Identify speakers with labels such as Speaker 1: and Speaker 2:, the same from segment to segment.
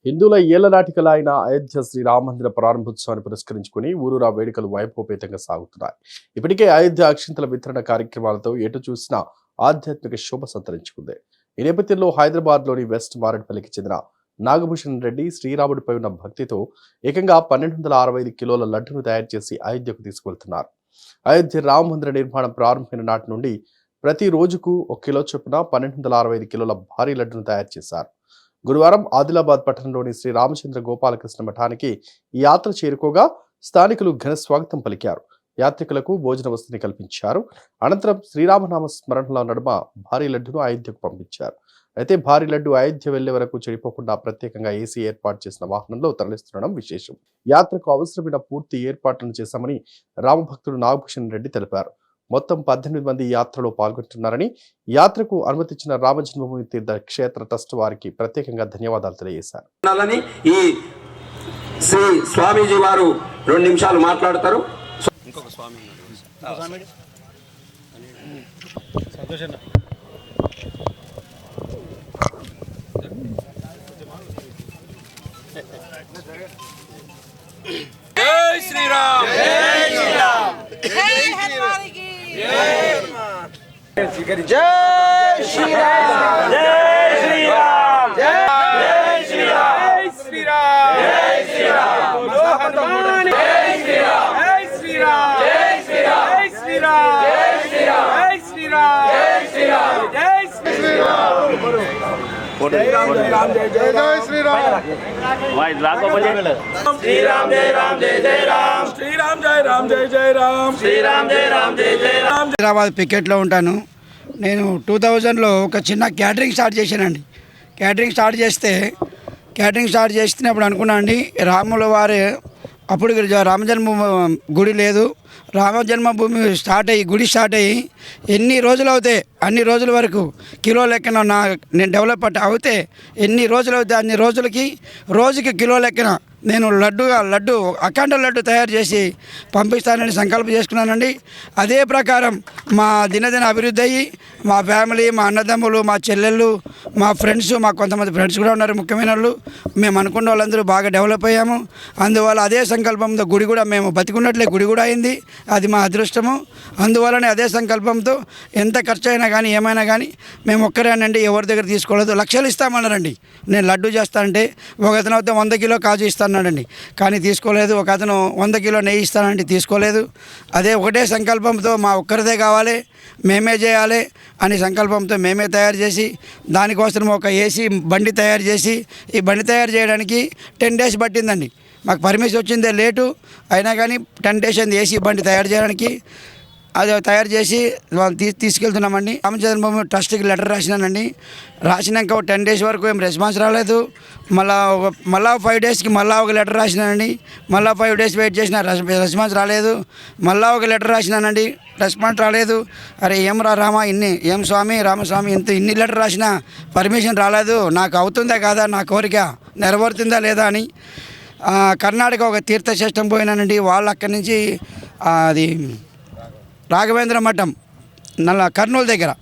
Speaker 1: హిందువుల ఏళ్లనాటి కల అయిన అయోధ్య శ్రీరామమందిర ప్రారంభోత్సవాన్ని పురస్కరించుకుని ఊరూరా వేడుకలు వైభవపేతంగా సాగుతున్నాయి. ఇప్పటికే అయోధ్య అక్షింతల వితరణ కార్యక్రమాలతో ఎటు చూసినా ఆధ్యాత్మిక శోభ సంతరించుకుంది. ఈ నేపథ్యంలో హైదరాబాద్ లోని వెస్ట్ మారేడ్పల్లికి చెందిన నాగభూషణ్ రెడ్డి శ్రీరాముడిపై ఉన్న భక్తితో ఏకంగా 1265 కిలోల లడ్డును తయారు చేసి అయోధ్యకు తీసుకువెళ్తున్నారు. అయోధ్య రామ మందిర నిర్మాణం ప్రారంభమైన నాటి నుండి ప్రతి రోజుకు 1 కిలో చొప్పున 1265 కిలోల భారీ లడ్డును తయారు చేశారు. గురువారం ఆదిలాబాద్ పట్టణంలోని శ్రీ రామచంద్ర గోపాలకృష్ణ మఠానికి ఈ యాత్ర చేరుకోగా స్థానికులు ఘన స్వాగతం పలికారు. యాత్రికులకు భోజన వసతిని కల్పించారు. అనంతరం శ్రీరామనామ స్మరణల నడుమ భారీ లడ్డును అయోధ్యకు పంపించారు. అయితే భారీ లడ్డు అయోధ్య వెళ్లే వరకు చెడిపోకుండా ప్రత్యేకంగా ఏసీ ఏర్పాటు చేసిన వాహనంలో తరలిస్తుండడం విశేషం. యాత్రకు అవసరమైన పూర్తి ఏర్పాట్లను చేశామని రామభక్తుడు నాగభూషణ్ రెడ్డి తెలిపారు. మొత్తం 18 మంది యాత్రలో పాల్గొంటున్నారని, యాత్రకు అనుమతించిన రామజన్మభూమి తీర్థ క్షేత్ర ట్రస్ట్ వారికి ప్రత్యేకంగా ధన్యవాదాలు తెలియజేశారు.
Speaker 2: ఈ శ్రీ స్వామీజీ వారు 2 నిమిషాలు మాట్లాడతారు. ఇంకొక స్వామి జై శ్రీరామ్, జై శ్రీరామ్, జై హనుమాన్ కి జై, జై శ్రీరామ్, జై శ్రీరామ్, జై శ్రీరామ్, జై శ్రీరామ్, జై శ్రీరామ్, బోలో హనుమాన్, జై శ్రీరామ్, జై శ్రీరామ్, జై శ్రీరామ్, జై శ్రీరామ్, జై శ్రీరామ్, జై శ్రీరామ్, జై శ్రీరామ్, జై శ్రీరామ్, శ్రీరామ్ జై జై జై శ్రీరామ్, శ్రీరామ్ జై రామ్ జై జై రామ్, శ్రీరామ్ జై రామ్ జై జై రామ్, శ్రీరామ్ జై రామ్ జై జై రామ్.
Speaker 3: హైదరాబాద్ పికెట్లో ఉంటాను. నేను 2000లో ఒక చిన్న క్యాటరింగ్ స్టార్ట్ చేశానండి. క్యాటరింగ్ స్టార్ట్ చేస్తున్నప్పుడు అనుకున్నాను అండి, రాముల వారు అప్పుడు రామజన్మభూమి గుడి లేదు. రామజన్మభూమి గుడి స్టార్ట్ అయ్యి ఎన్ని రోజులు అవుతాయి అన్ని రోజుల వరకు కిలో లెక్కన నేను డెవలప్ అవుతే ఎన్ని రోజులు అవుతాయి అన్ని రోజులకి రోజుకి కిలో లెక్కన నేను లడ్డు అఖండ లడ్డు తయారు చేసి పంపిస్తానని సంకల్పం చేసుకున్నానండి. అదే ప్రకారం మా దినదిన అభివృద్ధి అయ్యి మా ఫ్యామిలీ, మా అన్నదమ్ములు, మా చెల్లెళ్ళు, మా ఫ్రెండ్స్, మా కొంతమంది ఫ్రెండ్స్ కూడా ఉన్నారు ముఖ్యమైన వాళ్ళు. మేము అనుకున్న వాళ్ళందరూ బాగా డెవలప్ అయ్యాము. అందువల్ల అదే సంకల్పంతో గుడి కూడా మేము బతికున్నట్లే గుడి కూడా అయింది. అది మా అదృష్టము. అందువల్లనే అదే సంకల్పంతో ఎంత ఖర్చు అయినా కానీ ఏమైనా కానీ మేము ఒక్కరేనండి, ఎవరి దగ్గర తీసుకోలేదు. లక్షలు ఇస్తామన్నారండి. నేను లడ్డు చేస్తానంటే ఒక అతను అయితే 100 కిలో కాజు ఇస్తానండి, కానీ తీసుకోలేదు. ఒక అతను 100 కిలో నెయ్యి ఇస్తానంటే తీసుకోలేదు. అదే ఒకటే సంకల్పంతో మా ఒక్కరిదే కావాలి, మేమే చేయాలి అని సంకల్పంతో మేమే తయారు చేసి దానికోసం ఒక ఏసీ బండి తయారు చేసి ఈ బండి తయారు చేయడానికి 10 డేస్ పట్టిందండి. మాకు పర్మిషన్ వచ్చిందే లేటు అయినా కానీ 10 డేస్ అయింది ఏసీ బండి తయారు చేయడానికి. అది తయారు చేసి వాళ్ళు తీసుకెళ్తున్నామండి. రామజన్మభూమి ట్రస్ట్కి లెటర్ రాసినానండి. రాసినాక 10 డేస్ వరకు ఏం రెస్పాన్స్ రాలేదు. మళ్ళా 5 డేస్కి మళ్ళీ ఒక లెటర్ రాసినానండి. మళ్ళీ 5 డేస్ వెయిట్ చేసిన రెస్పాన్స్ రాలేదు. మళ్ళీ ఒక లెటర్ రాసినానండి, రెస్పాన్స్ రాలేదు. అరే ఏం రామా ఏం స్వామి రామస్వామి ఇన్ని లెటర్ రాసినా పర్మిషన్ రాలేదు, నాకు అవుతుందా కాదా, నా కోరిక నెరవేరుతుందా లేదా అని కర్ణాటక ఒక తీర్థక్షేత్రం పోయినానండి. వాళ్ళు అక్కడి నుంచి అది రాఘవేంద్ర మఠం కర్నూలు దగ్గర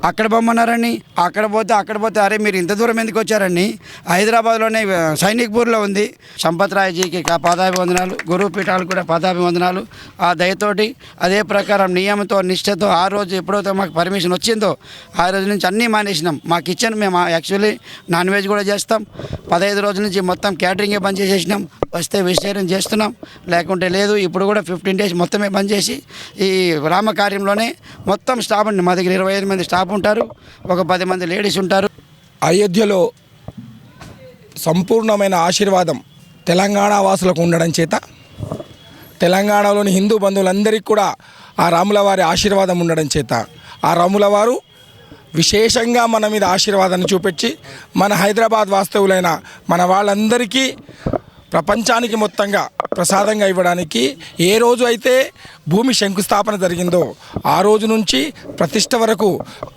Speaker 3: అక్కడ పొమ్మన్నారండి. అక్కడ పోతే అరే మీరు ఇంత దూరం ఎందుకు వచ్చారండి, హైదరాబాద్లోనే సైనిక్పూర్లో ఉంది. సంపత్ రాయ్జీకి పాదాభివందనాలు, గురుపీఠాలు కూడా పాదాభివందనాలు. ఆ దయతోటి అదే ప్రకారం నియమంతో నిష్ఠతో ఆ రోజు ఎప్పుడైతే మాకు పర్మిషన్ వచ్చిందో ఆ రోజు నుంచి అన్నీ మానేసినాం. మా కిచెన్ మేము యాక్చువల్లీ నాన్ వెజ్ కూడా చేస్తాం. 15 రోజుల నుంచి మొత్తం క్యాటరింగే బంద్ చేసేసినాం. వస్తే వెజిటేరియన్ చేస్తున్నాం, లేకుంటే లేదు. ఇప్పుడు కూడా 15 డేస్ మొత్తమే బంద్ చేసి ఈ రామకార్యంలోనే మొత్తం స్టాఫ్ అండి. మా దగ్గర 25 మంది స్టాఫ్ ఉంటారు, ఒక 10 మంది లేడీస్ ఉంటారు.
Speaker 4: అయోధ్యలో సంపూర్ణమైన ఆశీర్వాదం తెలంగాణ వాసులకు ఉండడం చేత తెలంగాణలోని హిందూ బంధువులందరికీ కూడా ఆ రాముల వారి ఆశీర్వాదం ఉండడం చేత ఆ రాముల వారు విశేషంగా మన మీద ఆశీర్వాదాన్ని చూపించి మన హైదరాబాద్ వాస్తవులైన మన వాళ్ళందరికీ ప్రపంచానికి మొత్తంగా ప్రసాదంగా ఇవ్వడానికి ఏ రోజు అయితే భూమి శంకుస్థాపన జరిగిందో ఆ రోజు నుంచి ప్రతిష్ట వరకు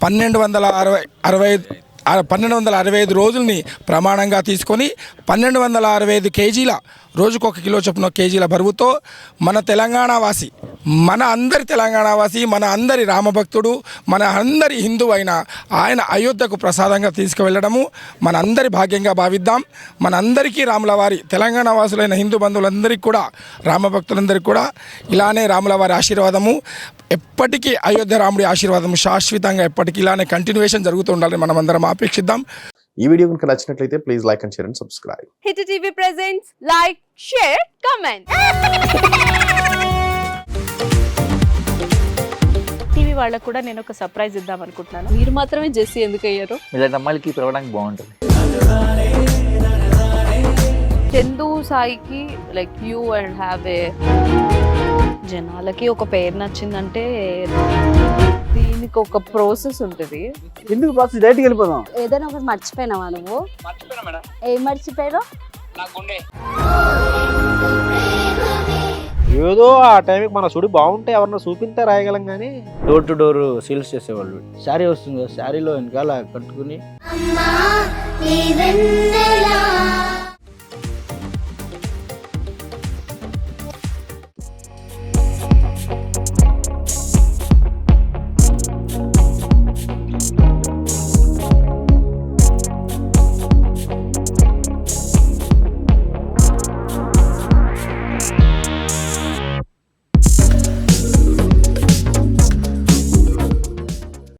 Speaker 4: 1265 రోజుల్ని ప్రమాణంగా తీసుకొని 1265 కేజీల రోజుకు 1 కిలో చొప్పున కేజీల బరువుతో మన తెలంగాణ వాసి, మన అందరి తెలంగాణ వాసి, మన అందరి రామభక్తుడు, మన అందరి హిందువు అయిన ఆయన అయోధ్యకు ప్రసాదంగా తీసుకువెళ్ళడము మన అందరి భాగ్యంగా భావిద్దాం. మన అందరికీ రాముల వారి, తెలంగాణ వాసులైన హిందూ బంధువులందరికీ కూడా, రామభక్తులందరికీ కూడా ఇలానే రాముల వారి ఆశీర్వాదము ఎప్పటికీ, అయోధ్య రాముడి ఆశీర్వాదము శాశ్వతంగా ఎప్పటికీ ఇలానే కంటిన్యూయేషన్ జరుగుతూ ఉండాలని మనం అందరం ఆపేక్షిద్దాం.
Speaker 1: ఈ వీడియో కనుక నచ్చినట్లయితే please like and share and subscribe.
Speaker 5: Hit TV presents like, share, comment. TV వాళ్ళకు కూడా నేను ఒక సర్ప్రైజ్ ఇద్దాం అనుకుంటున్నాను. మీరు మాత్రమే జెస్సీ ఎందుకు అయ్యారు?
Speaker 6: ఇలాంటి అమ్మాయిలకి పిలవడానికి బాగుంటుంది.
Speaker 5: చందు సాయికి like you and have a, జనాలకి ఒక పేరు నచ్చిందంటే దీనికి ఒక ప్రాసెస్ ఉంటుంది.
Speaker 7: ఎందుకు ప్రాసెస్ డైరెక్ట్గా వెళ్ళిపోదాం.
Speaker 8: ఏదైనా ఒకటి మర్చిపోయినావా నువ్వు? ఏం మర్చిపోయావు?
Speaker 7: ఏదో ఆ టైంకి మన సుడి బాగుంటే ఎవరన్నా చూపిస్తే రాయగలం కానీ డోర్ టు డోర్ సేల్స్ చేసేవాళ్ళు. శారీ వస్తుంది కదా, శారీలో వెనకాల కట్టుకుని